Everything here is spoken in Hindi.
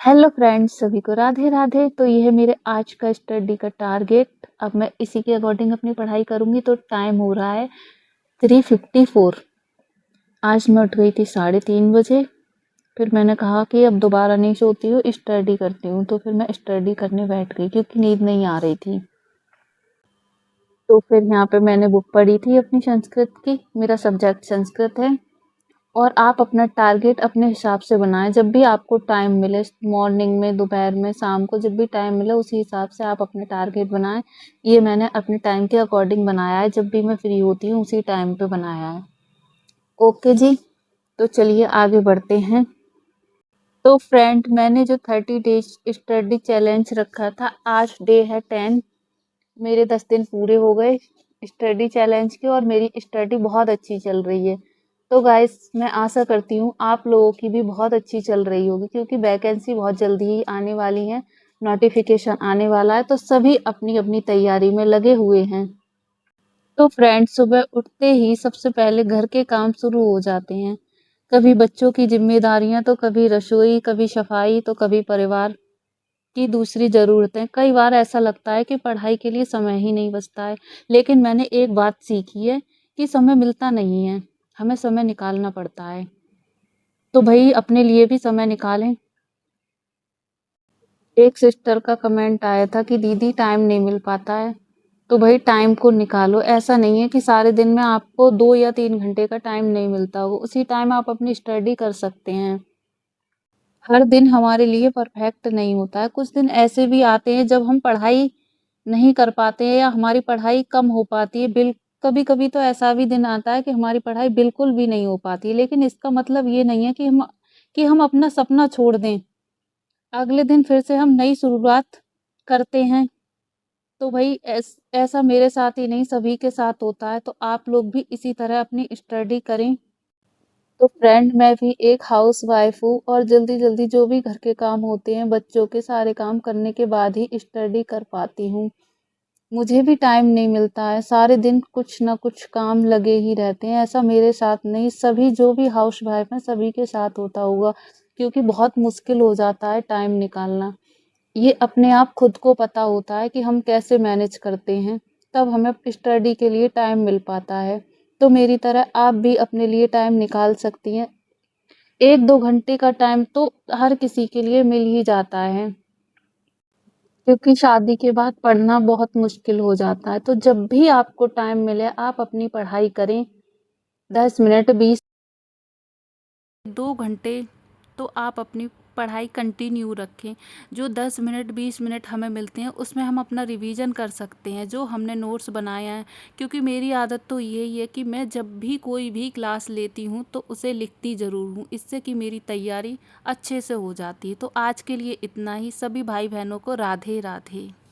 हेलो फ्रेंड्स, सभी को राधे राधे। तो ये है मेरे आज का स्टडी का टारगेट। अब मैं इसी के अकॉर्डिंग अपनी पढ़ाई करूंगी। तो टाइम हो रहा है 3:54। आज मैं उठ गई थी 3:30 बजे। फिर मैंने कहा कि अब दोबारा नहीं सोती हूँ, स्टडी करती हूँ। तो फिर मैं स्टडी करने बैठ गई क्योंकि नींद नहीं आ रही थी। तो फिर यहाँ पे मैंने बुक पढ़ी थी अपनी संस्कृत की। मेरा सब्जेक्ट संस्कृत है। और आप अपना टारगेट अपने हिसाब से बनाएं। जब भी आपको टाइम मिले, मॉर्निंग में, दोपहर में, शाम को, जब भी टाइम मिले उसी हिसाब से आप अपने टारगेट बनाएं। ये मैंने अपने टाइम के अकॉर्डिंग बनाया है। जब भी मैं फ्री होती हूँ उसी टाइम पे बनाया है। ओके जी, तो चलिए आगे बढ़ते हैं। तो फ्रेंड, मैंने जो 30 डेज स्टडी चैलेंज रखा था, आज डे है 10। मेरे 10 दिन पूरे हो गए स्टडी चैलेंज के और मेरी स्टडी बहुत अच्छी चल रही है। तो गाइस, मैं आशा करती हूँ आप लोगों की भी बहुत अच्छी चल रही होगी क्योंकि वैकेंसी बहुत जल्दी ही आने वाली है। नोटिफिकेशन आने वाला है तो सभी अपनी अपनी तैयारी में लगे हुए हैं। तो फ्रेंड, सुबह उठते ही सबसे पहले घर के काम शुरू हो जाते हैं। कभी बच्चों की जिम्मेदारियां, तो कभी रसोई, कभी सफाई, तो कभी परिवार की दूसरी ज़रूरतें। कई बार ऐसा लगता है कि पढ़ाई के लिए समय ही नहीं बचता है, लेकिन मैंने एक बात सीखी है कि समय मिलता नहीं है, हमें समय निकालना पड़ता है। तो भई अपने लिए भी समय निकालें। एक सिस्टर का कमेंट आया था कि दीदी टाइम नहीं मिल पाता है, तो भई टाइम को निकालो। ऐसा नहीं है कि सारे दिन में आपको 2 या 3 घंटे का टाइम नहीं मिलता हो, उसी टाइम आप अपनी स्टडी कर सकते हैं। हर दिन हमारे लिए परफेक्ट नहीं होता है। कुछ दिन ऐसे भी आते हैं जब हम पढ़ाई नहीं कर पाते हैं या हमारी पढ़ाई कम हो पाती है। कभी-कभी तो ऐसा भी दिन आता है कि हमारी पढ़ाई बिल्कुल भी नहीं हो पाती है। लेकिन इसका मतलब ये नहीं है कि हम अपना सपना छोड़ दें। अगले दिन फिर से हम नई शुरुआत करते हैं। तो भई ऐसा मेरे साथ ही नहीं, सभी के साथ होता है। तो आप लोग भी इसी तरह अपनी स्टडी करें। तो फ्रेंड, मैं भी एक हाउसवाइफ हूँ और जल्दी-जल्दी जो भी घर के काम होते हैं, बच्चों के सारे काम करने के बाद ही स्टडी कर पाती हूँ। मुझे भी टाइम नहीं मिलता है, सारे दिन कुछ ना कुछ काम लगे ही रहते हैं। ऐसा मेरे साथ नहीं, सभी जो भी हाउसवाइफ हैं सभी के साथ होता होगा क्योंकि बहुत मुश्किल हो जाता है टाइम निकालना। ये अपने आप खुद को पता होता है कि हम कैसे मैनेज करते हैं, तब हमें स्टडी के लिए टाइम मिल पाता है। तो मेरी तरह आप भी अपने लिए टाइम निकाल सकती हैं। 1-2 घंटे का टाइम तो हर किसी के लिए मिल ही जाता है क्योंकि शादी के बाद पढ़ना बहुत मुश्किल हो जाता है। तो जब भी आपको टाइम मिले आप अपनी पढ़ाई करें। 10 मिनट 20 2 घंटे तो आप अपनी पढ़ाई कंटिन्यू रखें। जो 10 मिनट 20 मिनट हमें मिलते हैं उसमें हम अपना रिवीजन कर सकते हैं जो हमने नोट्स बनाया है। क्योंकि मेरी आदत तो यही है कि मैं जब भी कोई भी क्लास लेती हूँ तो उसे लिखती ज़रूर हूँ, इससे कि मेरी तैयारी अच्छे से हो जाती है। तो आज के लिए इतना ही। सभी भाई बहनों को राधे राधे।